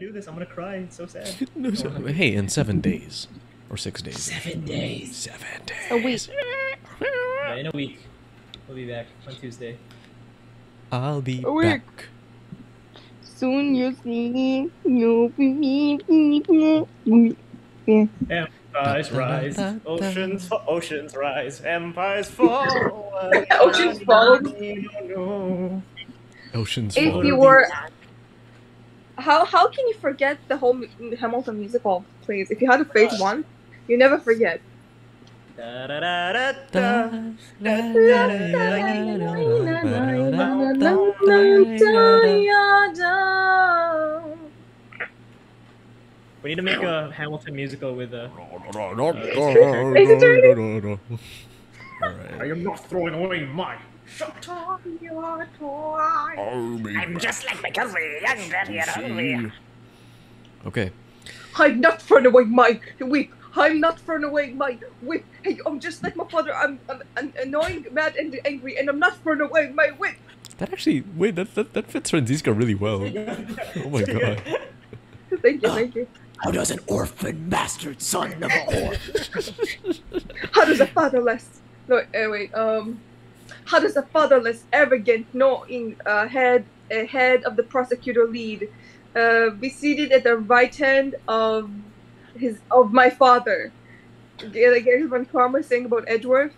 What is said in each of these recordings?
do this. I'm gonna cry. It's so sad. No, hey, in 7 days. Or 6 days. 7 days. 7 days. A week. Yeah, in a week. We'll be back on Tuesday. I'll be A week. back. Soon you'll see. You'll be. Yeah. Empires rise, oceans rise, empires fall. Oceans fall. Oceans If fall. you were, how can you forget the whole Hamilton musical? Please, if you had a phase one, you never forget. Da, da, da, da, da. We need to make a Hamilton musical with a. I am not throwing away my shot. I'm just like my cousin, young, dirty, and hungry. Okay. I'm not throwing away my whip. I'm not throwing away my whip. Hey, I'm just like my father. I'm annoying, mad, and angry, and I'm not throwing away my whip. That actually, wait, that fits Franziska really well. Oh my god. Thank you, thank you. How does an orphan bastard son of a whore? How does a fatherless? No, wait. How does a fatherless, arrogant, knowing head of the prosecutor lead, be seated at the right hand of my father? Like everyone Karma saying about Edgeworth.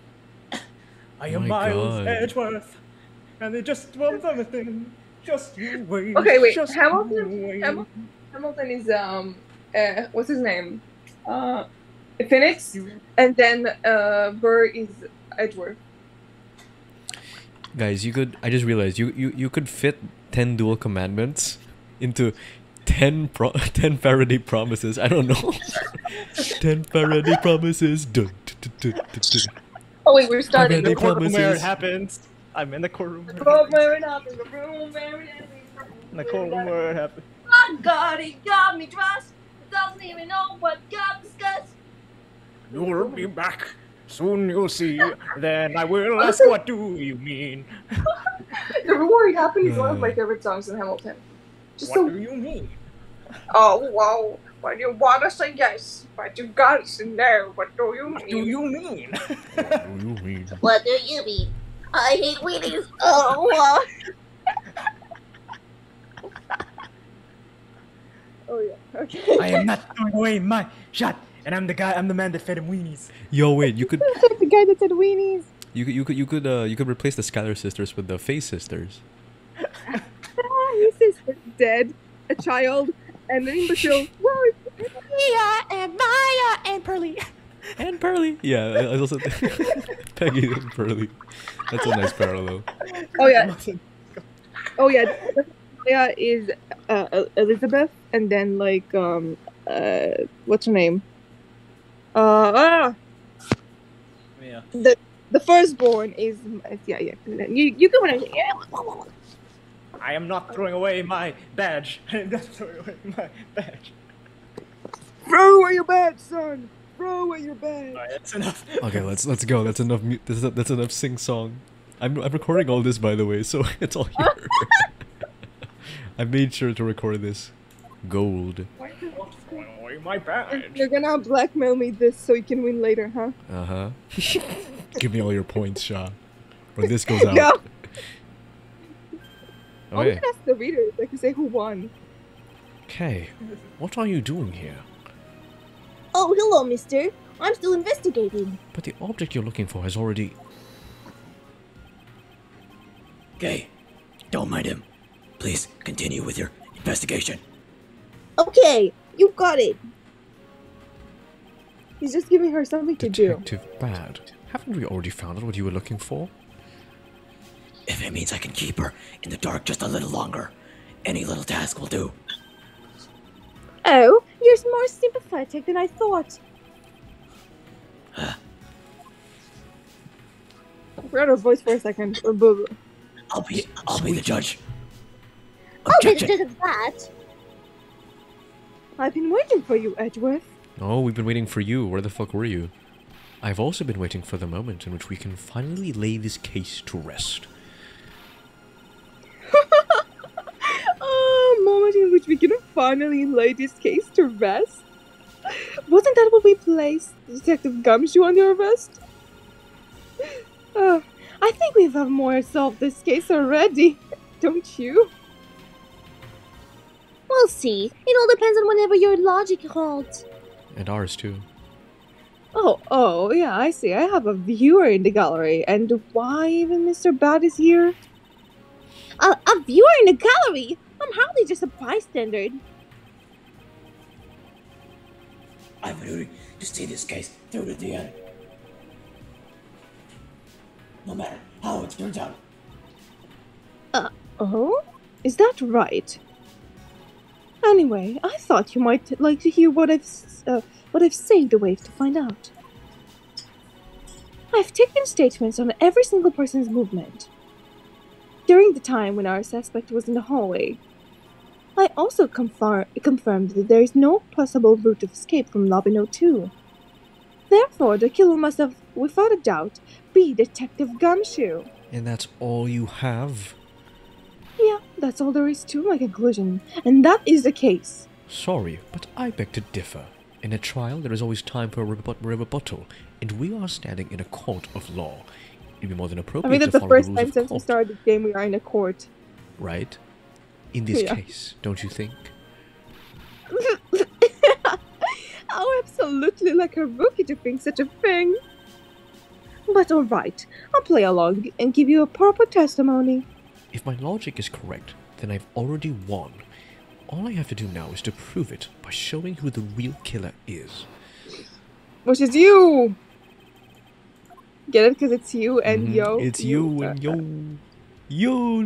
I am Miles Edgeworth, and they just want everything. Just you wait. Okay, wait. Just Hamilton is what's his name? Phoenix, and then Burr is Edgeworth. Guys, I just realized you could fit 10 dual commandments into 10 parody promises. I don't know. 10 parody promises. Oh wait, we're starting. In the courtroom where it happens. I'm in the courtroom. The courtroom where it happens. The room where it happens. In the courtroom where it happens. God, he got me dressed. Doesn't even know what got discussed. You'll be back. Soon you'll see. Then I will ask, what do you mean? The room where it happened is one of my favorite songs in Hamilton. What do you mean? Oh, wow. When you want to say yes, but you gotta say no. What do you mean? What do you mean? What do you mean? What do you mean? I hate weenies. Oh, oh yeah. Okay. I am not throwing away my shot, and I'm the man that fed him weenies. Yo, wait, you could The guy that said weenies. you could replace the Skylar sisters with the Face sisters. His sister's dead, a child, and an imbecile. Mia and Maya and Pearly. And Pearly. Yeah, I also Peggy and Pearly. That's a nice parallel. Oh yeah. Oh yeah. Maya is Elizabeth, and then like what's her name? Yeah. The firstborn is yeah. You go in. I am not throwing away my badge. I am not throwing away my badge. Throw away your badge, son. Throw away your badge. Alright, that's enough. Okay, let's go. That's enough. That's enough sing song. I'm recording all this, by the way, so it's all here. I made sure to record this. Gold. I am not throwing away my badge. You're gonna blackmail me this so you can win later, huh? Uh-huh. Give me all your points, Sha. When this goes out. No. Oh, I'm yeah. gonna ask the readers. They can say who won. Okay. What are you doing here? Oh, hello, mister. I'm still investigating. But the object you're looking for has already... Okay, don't mind him. Please continue with your investigation. Okay, you got it. He's just giving her something to do. Detective Bad. Haven't we already found out what you were looking for? If it means I can keep her in the dark just a little longer, any little task will do. Oh, you're more sympathetic than I thought. I forgot her voice for a second. Or blah, blah. I'll be the judge. I'll be the Objection. judge of that. I've been waiting for you, Edgeworth. Oh, we've been waiting for you. Where the fuck were you? I've also been waiting for the moment in which we can finally lay this case to rest. Moment in which we can finally laid this case to rest? Wasn't that what we placed Detective Gumshoe under arrest? I think we've more solved this case already, don't you? We'll see. It all depends on whatever your logic holds. And ours too. Oh, yeah, I see. I have a viewer in the gallery. And why even Mr. Bad is here? A viewer in the gallery? I'm hardly just a bystander. I'm rooting to see this case through to the end. No matter how it turns out. Oh? Is that right? Anyway, I thought you might like to hear what I've saved away to find out. I've taken statements on every single person's movement during the time when our suspect was in the hallway. I also confirmed that there is no possible route of escape from Lobby No. 2. Therefore, the killer must have, without a doubt, be Detective Gumshoe. And that's all you have? Yeah, that's all there is to my conclusion, and that is the case. Sorry, but I beg to differ. In a trial, there is always time for a rebuttal, and we are standing in a court of law. It'd be more than I appropriate mean, that's to the follow first the time rules since of we court. started the game we are in a court. Right? In this Yeah. case, don't you think? Oh, absolutely like a rookie to think such a thing. But alright, I'll play along and give you a proper testimony. If my logic is correct, then I've already won. All I have to do now is to prove it by showing who the real killer is. Which is you! Get it? Because it's you and Mhm, yo. It's you and yo. Yo.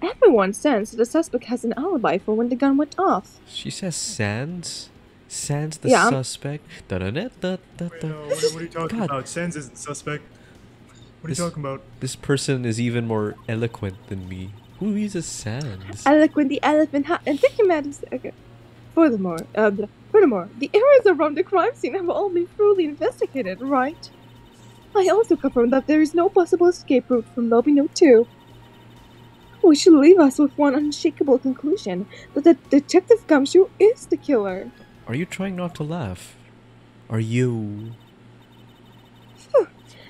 Everyone says the suspect has an alibi for when the gun went off. She says Sans? Sans the Yeah, suspect? Wait, no, what are you talking God. about? Sans isn't suspect. What are you This- talking about? This person is even more eloquent than me. Who uses Sans? Eloquent the elephant and think you medicine. Okay. Furthermore, the areas around the crime scene have all been thoroughly investigated, right? I also confirmed that there is no possible escape route from Lobby No. 2. Which should leave us with one unshakable conclusion, that the Detective Gumshoe is the killer. Are you trying not to laugh? Are you?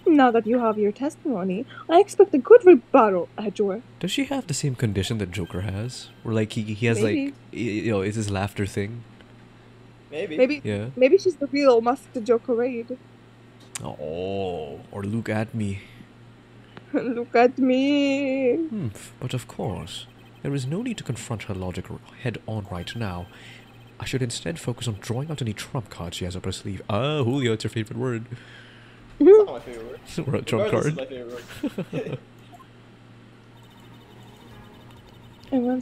Now that you have your testimony, I expect a good rebuttal, Edgeworth. Does she have the same condition that Joker has? Where like he has Maybe. like, it's his laughter thing? Maybe. Yeah. Maybe she's the real Mask the Jokerade. Oh, or look at me. Look at me. But of course, there is no need to confront her logic head on right now. I should instead focus on drawing out any trump cards she has up her sleeve. Ah, Julio, it's your favorite word. It's not my favorite word. Or a trump Regardless, card. it's my favorite word.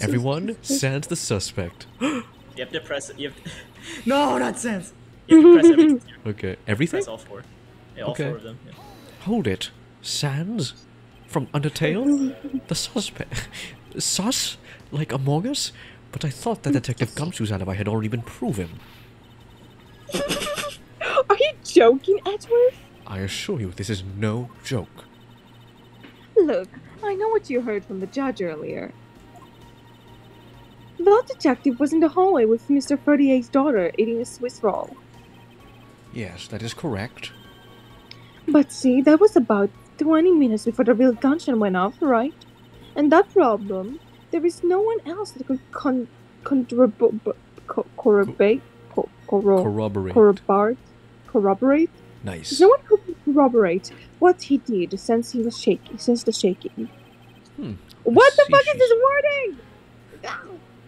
Everyone, Sans the suspect. You have to press it. No, not Sans. You have to press everything. Okay, everything? Press all four. Yeah, all Okay. four of them. Yeah. Hold it. Sans? From Undertale? The suspect. Sus? Like Among Us? But I thought that Detective Gumshoe's alibi had already been proven. Are you joking, Edgeworth? I assure you, this is no joke. Look, I know what you heard from the judge earlier. The detective was in the hallway with Mr. 38's daughter eating a Swiss roll. Yes, that is correct. But see, that was about 20 minutes before the real gunshot went off, right? And that problem, there is no one else that could corroborate. Nice. There's no one who could corroborate what he did since the shaking. What the see, fuck is this wording?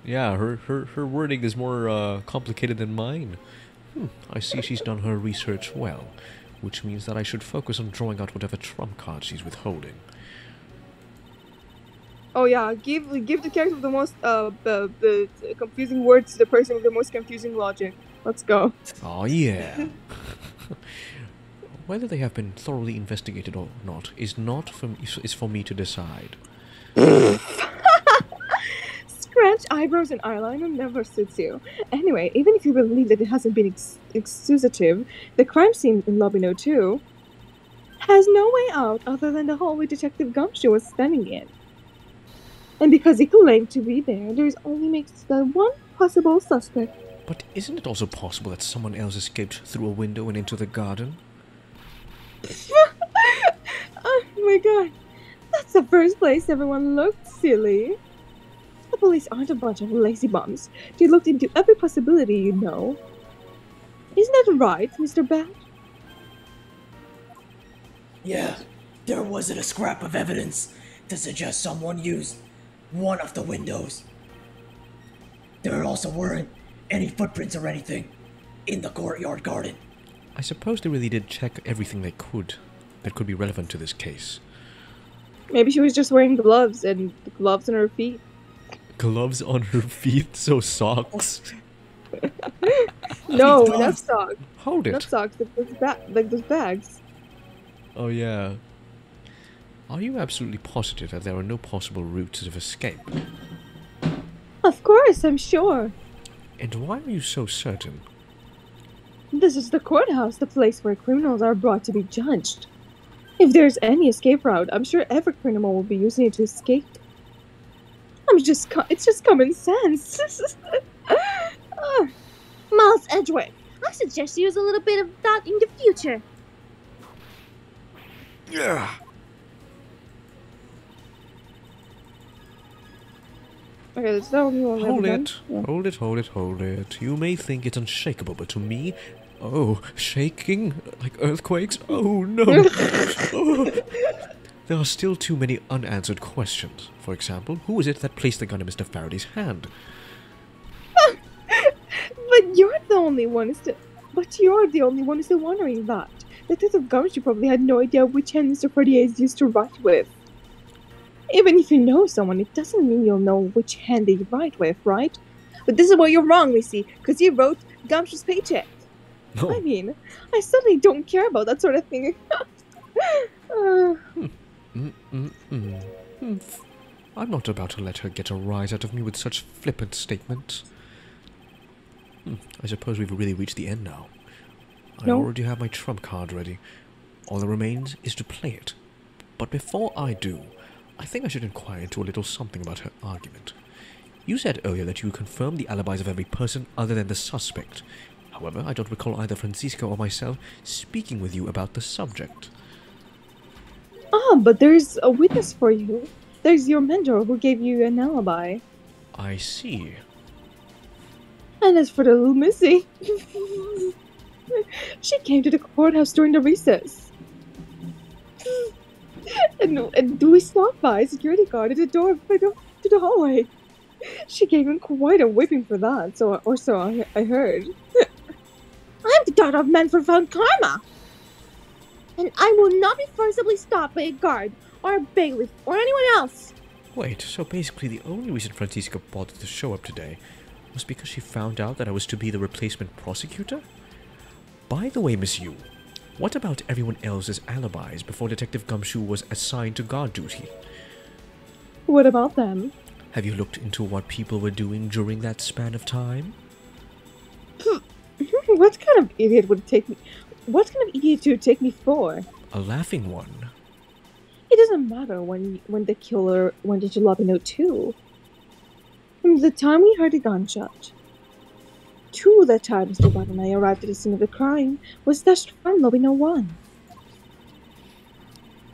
Yeah, her wording is more complicated than mine. I see she's done her research well, which means that I should focus on drawing out whatever trump card she's withholding. Oh yeah, give the character with the most the confusing words to the person with the most confusing logic. Let's go. Oh yeah. Whether they have been thoroughly investigated or not is for me to decide. Scratch eyebrows and eyeliner never suits you. Anyway, even if you believe that it hasn't been exudative, the crime scene in Lobby No. 2 has no way out other than the hallway Detective Gumshoe was standing in. And because he claimed to be there, there's only makes the one possible suspect. But isn't it also possible that someone else escaped through a window and into the garden? Oh my god. That's the first place everyone looked silly. The police aren't a bunch of lazy bums. They looked into every possibility, you know. Isn't that right, Mr. Bat? Yeah, there wasn't a scrap of evidence to suggest someone used one of the windows. There also weren't any footprints or anything in the courtyard garden. I suppose they really did check everything they could that could be relevant to this case. Maybe she was just wearing gloves and gloves on her feet. Gloves on her feet, so socks. No, gloves. not socks. Hold Not it. socks, like those bags. Oh yeah. Are you absolutely positive that there are no possible routes of escape? Of course, I'm sure. And why are you so certain? This is the courthouse, the place where criminals are brought to be judged. If there's any escape route, I'm sure every criminal will be using it to escape. It's just common sense. Miles Edgeworth, I suggest you use a little bit of that in the future. Yeah. Okay, that's the only one Hold I've done. it. Yeah. Hold it, hold it, hold it. You may think it's unshakable, but to me, oh, shaking like earthquakes? Oh no. Oh. There are still too many unanswered questions. For example, who is it that placed the gun in Mr. Faraday's hand? But you're the only one still wondering that. Detective Gumshoe probably had no idea which hand Mr. Fortier used to write with. Even if you know someone, it doesn't mean you'll know which hand they write with, right? But this is where you're wrong, Missy, because you wrote Gumshoe's paycheck. No. I mean, I certainly don't care about that sort of thing. I'm not about to let her get a rise out of me with such flippant statements. I suppose we've really reached the end now. I No. already have my trump card ready. All that remains is to play it. But before I do, I think I should inquire into a little something about her argument. You said earlier that you confirmed the alibis of every person other than the suspect. However, I don't recall either Francisco or myself speaking with you about the subject. But there's a witness for you. There's your mentor who gave you an alibi. I see. And as for the little Missy, she came to the courthouse during the recess. And we stopped by a security guard at the door to the hallway. She gave him quite a whipping for that, so I heard. I'm the daughter of Manfred von Karma. And I will not be forcibly stopped by a guard, or a bailiff, or anyone else. Wait, so basically the only reason Francisca bothered to show up today was because she found out that I was to be the replacement prosecutor? By the way, Miss Yu, what about everyone else's alibis before Detective Gumshoe was assigned to guard duty? What about them? Have you looked into what people were doing during that span of time? What kind of idiot would take me? What kind of idiot to take me for? A laughing one. It doesn't matter when the killer went into Lobby No 2. From the time we heard a gunshot to the time Mr. Watt and I arrived at the scene of the crime was stashed from Lobby No 1.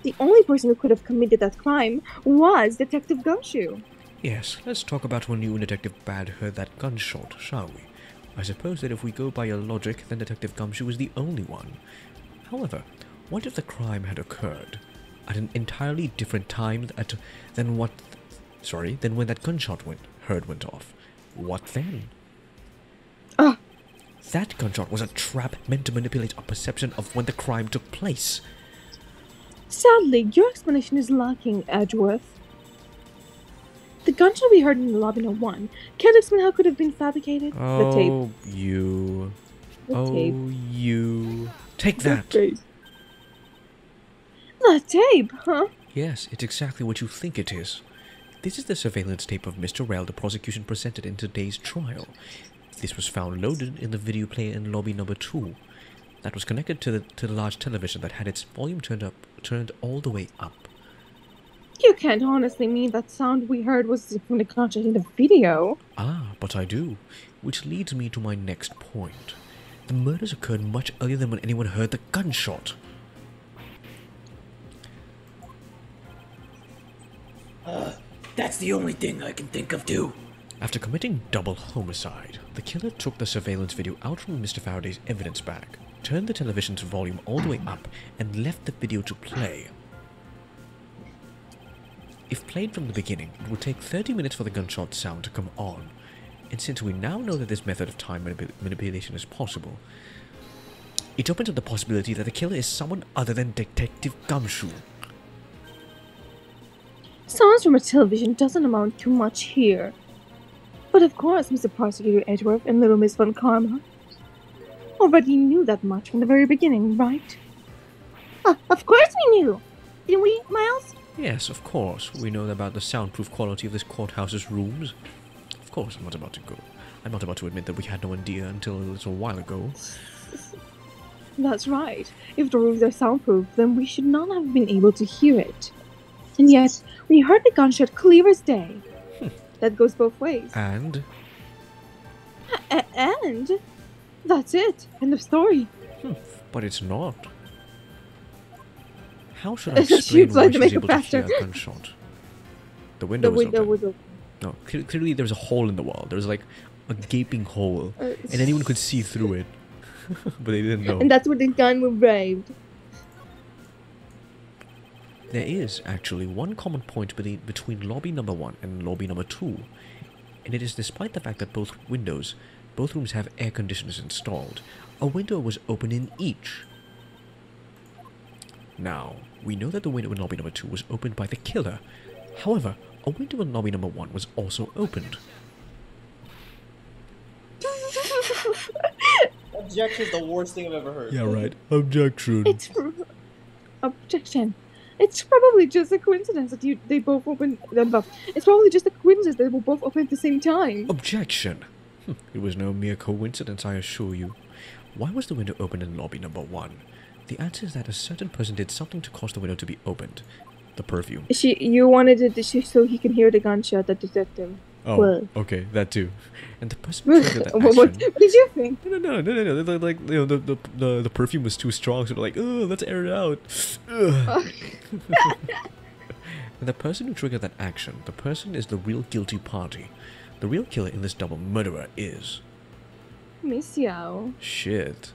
The only person who could have committed that crime was Detective Gumshoe. Yes, let's talk about when you and Detective Bad heard that gunshot, shall we? I suppose that if we go by your logic, then Detective Gumshoe was the only one. However, what if the crime had occurred at an entirely different time than when that gunshot went off? What then? That gunshot was a trap meant to manipulate our perception of when the crime took place. Sadly, your explanation is lacking, Edgeworth. The gunshot we heard in the Lobby No 1 can't explain how it could have been fabricated. The tape. Oh, you. The tape. Oh, you. Take that! The tape, huh? Yes, it's exactly what you think it is. This is the surveillance tape of Mr. Rell the prosecution presented in today's trial. This was found loaded in the video player in lobby number 2. That was connected to the large television that had its volume turned all the way up. You can't honestly mean that sound we heard was from the gunshot in the video. Ah, but I do. Which leads me to my next point. The murders occurred much earlier than when anyone heard the gunshot. That's the only thing I can think of too. After committing double homicide, the killer took the surveillance video out from Mr. Faraday's evidence bag, turned the television's volume all the way up, and left the video to play. If played from the beginning, it would take 30 minutes for the gunshot sound to come on, and since we now know that this method of time manipulation is possible, it opens up the possibility that the killer is someone other than Detective Gumshoe. Sounds from a television doesn't amount to much here. But of course, Mr. Prosecutor Edgeworth and Little Miss Von Karma already knew that much from the very beginning, right? Of course we knew! Didn't we, Miles? Yes, of course. We know about the soundproof quality of this courthouse's rooms. Of course, I'm not about to admit that we had no idea until a little while ago. That's right. If the rooms are soundproof, then we should not have been able to hear it. And yet, we heard the gunshot clear as day. That goes both ways. And? And? That's it. End of story. But it's not. How should I explain why she was able to hear a gunshot? The window was open. No, clearly there was a hole in the wall. There was like a gaping hole. And anyone could see through it. But they didn't know. And that's where the gun arrived. There is, actually, one common point between lobby number 1 and lobby number 2. And it is despite the fact that both rooms have air conditioners installed, a window was open in each. Now, we know that the window in lobby number 2 was opened by the killer. However, a window in lobby number 1 was also opened. Objection is the worst thing I've ever heard. Yeah, right. Objection. Objection. It's probably just a coincidence that they both opened. It's probably just a coincidence that they were both open at the same time. Objection. It was no mere coincidence, I assure you. Why was the window open in lobby number 1? The answer is that a certain person did something to cause the window to be opened. The perfume. You wanted it so he can hear the gunshot that detected him. Oh, well. Okay, that too. And the person who triggered that action... What did you think? No. Like, you know, the perfume was too strong, so they're like, oh, let's air it out. And the person who triggered that action, the person is the real guilty party. The real killer in this double murderer is... Miss Yao. Shit.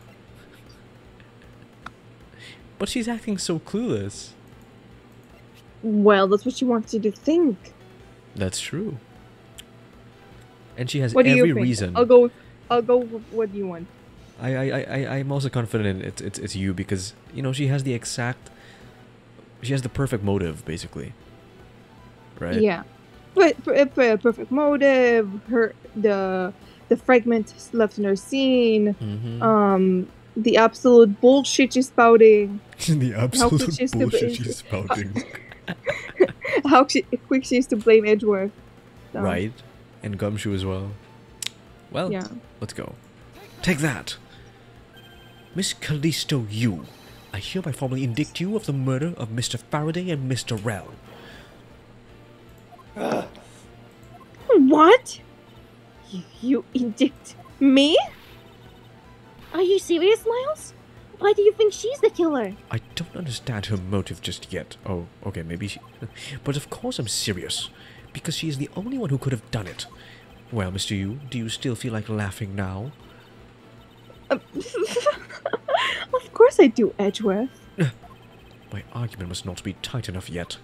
But she's acting so clueless. Well, that's what she wants you to think. That's true. And she has what do every you think? reason. I'll go with what you want. I'm also confident it's you because, you know, she has the perfect motive, basically. Right? Yeah. But perfect motive, the fragment left in her scene, the absolute bullshit she's spouting. The absolute bullshit she's spouting. How quick she is to blame Edgeworth. So. Right. And Gumshoe as well. Well, yeah. Let's go. Take that! Miss Callisto Yu, I hereby formally indict you of the murder of Mr. Faraday and Mr. Rell. What? You indict me? Are you serious, Miles? Why do you think she's the killer? I don't understand her motive just yet. Oh, okay, maybe she... But of course I'm serious. Because she is the only one who could have done it. Well, Mr. Yu, do you still feel like laughing now? Of course I do, Edgeworth. My argument must not be tight enough yet.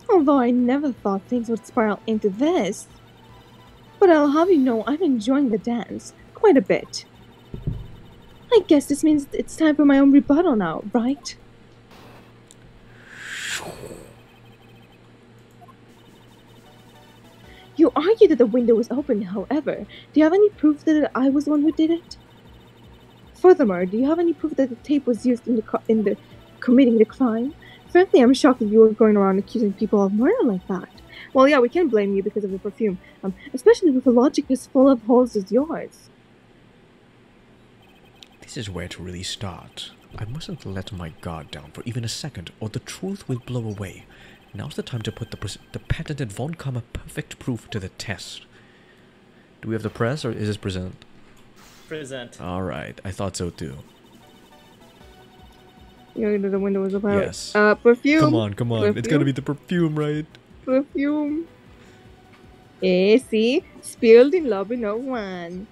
Although I never thought things would spiral into this. But I'll have you know I'm enjoying the dance quite a bit. I guess this means it's time for my own rebuttal now, right? You argue that the window was open, however. Do you have any proof that I was the one who did it? Furthermore, do you have any proof that the tape was used in the committing the crime? Frankly, I'm shocked that you were going around accusing people of murder like that. Well, yeah, we can't blame you because of the perfume, especially with a logic as full of holes as yours. This is where to really start. I mustn't let my guard down for even a second, or the truth will blow away. Now's the time to put the patented Von Karma perfect proof to the test. Do we have the press, or is this present? Present. Alright, I thought so too. You know the window was about. Yes. Perfume. Come on. Perfume? It's gotta be the perfume, right? Perfume. See? Spilled in lobby no one.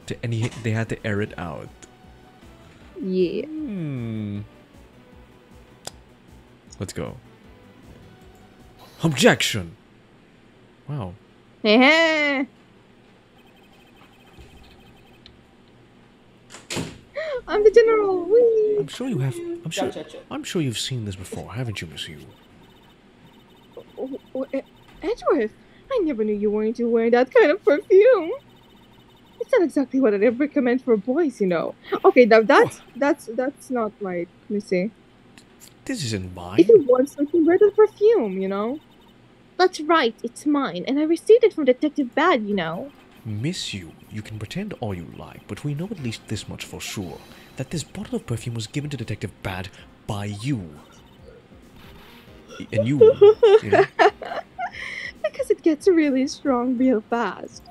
They had to air it out. Yeah. Let's go. Objection! Wow. Heh. I'm the general. Whee! I'm sure you have. Gotcha. I'm sure you've seen this before, haven't you, Miss Yu? Edgeworth, I never knew you were into wearing that kind of perfume. It's not exactly what I'd recommend for boys, you know. Okay, now that's not right, Missy. This isn't mine. If you want something, wear the perfume, you know. That's right, it's mine, and I received it from Detective Bad, you know. Miss Yu, you can pretend all you like, but we know at least this much for sure. That this bottle of perfume was given to Detective Bad by you. And you know. Because it gets really strong real fast.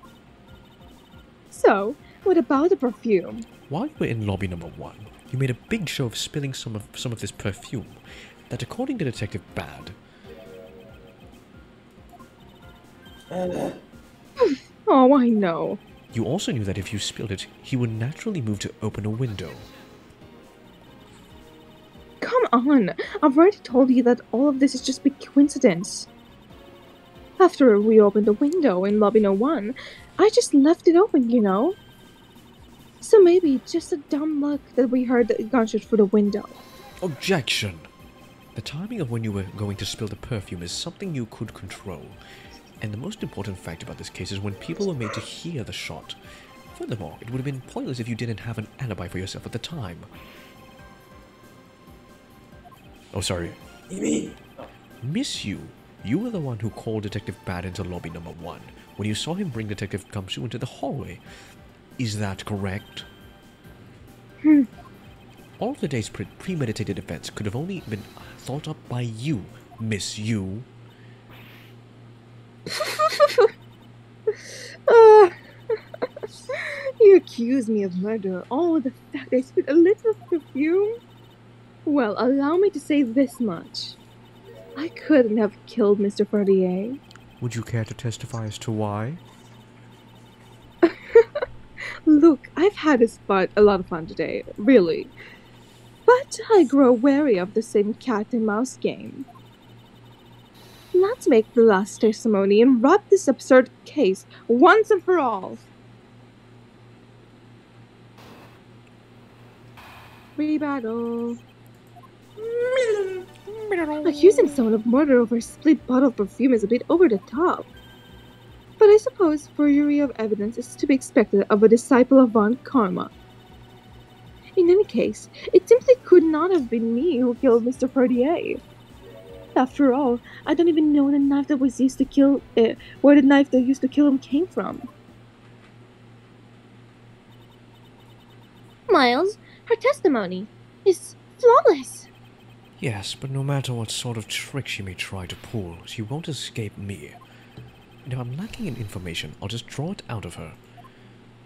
So, what about the perfume? While you were in lobby number 1, you made a big show of spilling some of this perfume. That according to Detective Bad... Oh, I know. You also knew that if you spilled it, he would naturally move to open a window. Come on, I've already told you that all of this is just big coincidence. After we opened the window in lobby no 1, I just left it open, you know? So maybe it's just a dumb luck that we heard the gunshot through the window. Objection! The timing of when you were going to spill the perfume is something you could control. And the most important fact about this case is when people were made to hear the shot. Furthermore, it would have been pointless if you didn't have an alibi for yourself at the time. Oh, sorry. You mean? Miss Yu, you were the one who called Detective Bad into lobby number 1 when you saw him bring Detective Gumshoe into the hallway. Is that correct? All of the day's premeditated events could have only been thought up by you, Miss Yu. You accuse me of murder, all with the fact I spilled a little perfume? Well, allow me to say this much. I couldn't have killed Mr. Ferrier. Would you care to testify as to why? Look, I've had a lot of fun today, really. But I grow wary of the same cat and mouse game. Let's make the last testimony and wrap this absurd case once and for all. Rebattle. Accusing someone of murder over a split bottle of perfume is a bit over the top. But I suppose forgery of evidence is to be expected of a disciple of Von Karma. In any case, it simply could not have been me who killed Mr. Ferrier. After all, I don't even know the knife that was used to kill where the knife that used to kill him came from. Miles, her testimony is flawless. Yes, but no matter what sort of trick she may try to pull, she won't escape me. And if I'm lacking in information, I'll just draw it out of her.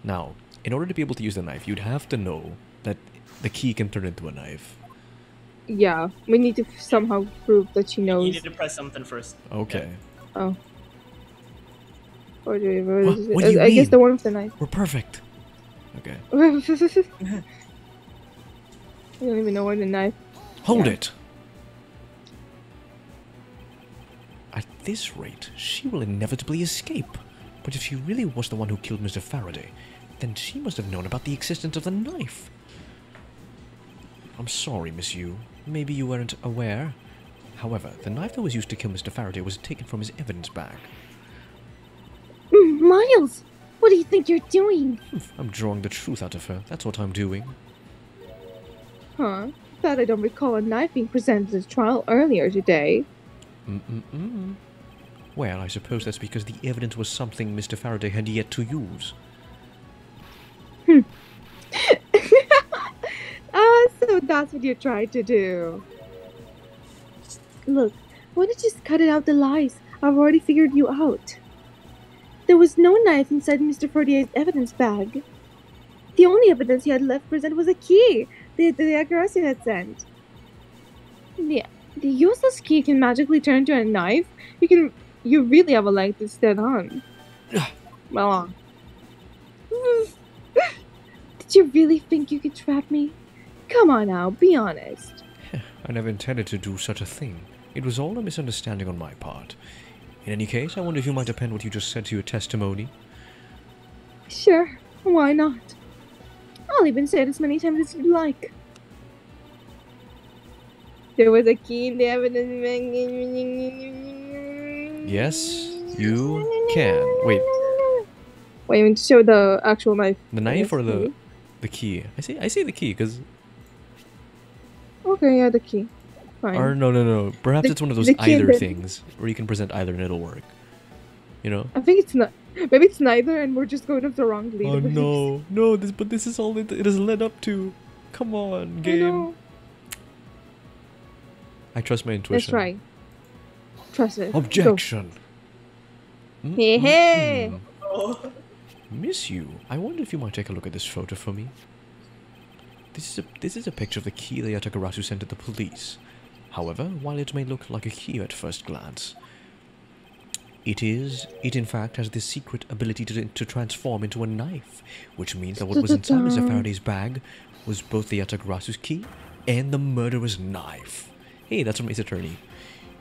Now, in order to be able to use the knife, you'd have to know that the key can turn into a knife. Yeah, we need to somehow prove that she knows. You need to press something first. Okay. Oh. Or do What do you I guess mean? the one with the knife. We're perfect. Okay. I don't even know where the knife. Hold Yeah. it! At this rate, she will inevitably escape. But if she really was the one who killed Mr. Faraday, then she must have known about the existence of the knife. I'm sorry, Miss Yu. Maybe you weren't aware. However, the knife that was used to kill Mr. Faraday was taken from his evidence bag. Miles, what do you think you're doing? I'm drawing the truth out of her. That's what I'm doing. Huh? Bet I don't recall a knife being presented at the trial earlier today. Well, I suppose that's because the evidence was something Mr. Faraday had yet to use. Ah, so that's what you're trying to do. Look, Why don't you just cut it out the lies? I've already figured you out. There was no knife inside Mr. Fortier's evidence bag. The only evidence he had left present was a key the Akarasu had sent. The useless key can magically turn into a knife? You really have a leg to stand on. Well, did you really think you could trap me? Come on now, be honest. I never intended to do such a thing. It was all a misunderstanding on my part. In any case, I wonder if you might append what you just said to your testimony. Sure, why not? I'll even say it as many times as you'd like. There was a key in the evidence. Yes, you can. Wait, you want to show the actual knife? the knife or the key? I say the key because. Okay, yeah, the key. Fine. Or no. Perhaps it's one of those either things, where you can present either and it'll work. You know? I think it's not. Maybe it's neither, and we're just going off the wrong lead. Oh no! But this is all it has led up to. Come on, game. I trust my intuition. That's right. Trust it. Objection. Hey. Miss you. I wonder if you might take a look at this photo for me. This is a picture of the key that Yatagarasu sent to the police. However, while it may look like a key at first glance, it in fact has the secret ability to transform into a knife, which means that what was inside Mr. Faraday's bag was both the Yatagarasu's key and the murderer's knife. Hey, that's from Ace Attorney.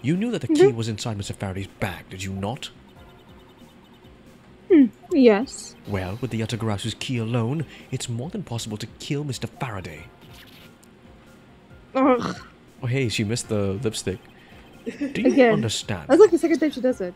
You knew that the key was inside Mr. Faraday's bag, did you not? Yes. Well, with the Yatagarasu's key alone, it's more than possible to kill Mr. Faraday. Ugh. Oh, hey, she missed the lipstick. Do you understand? That's like the second time she does it.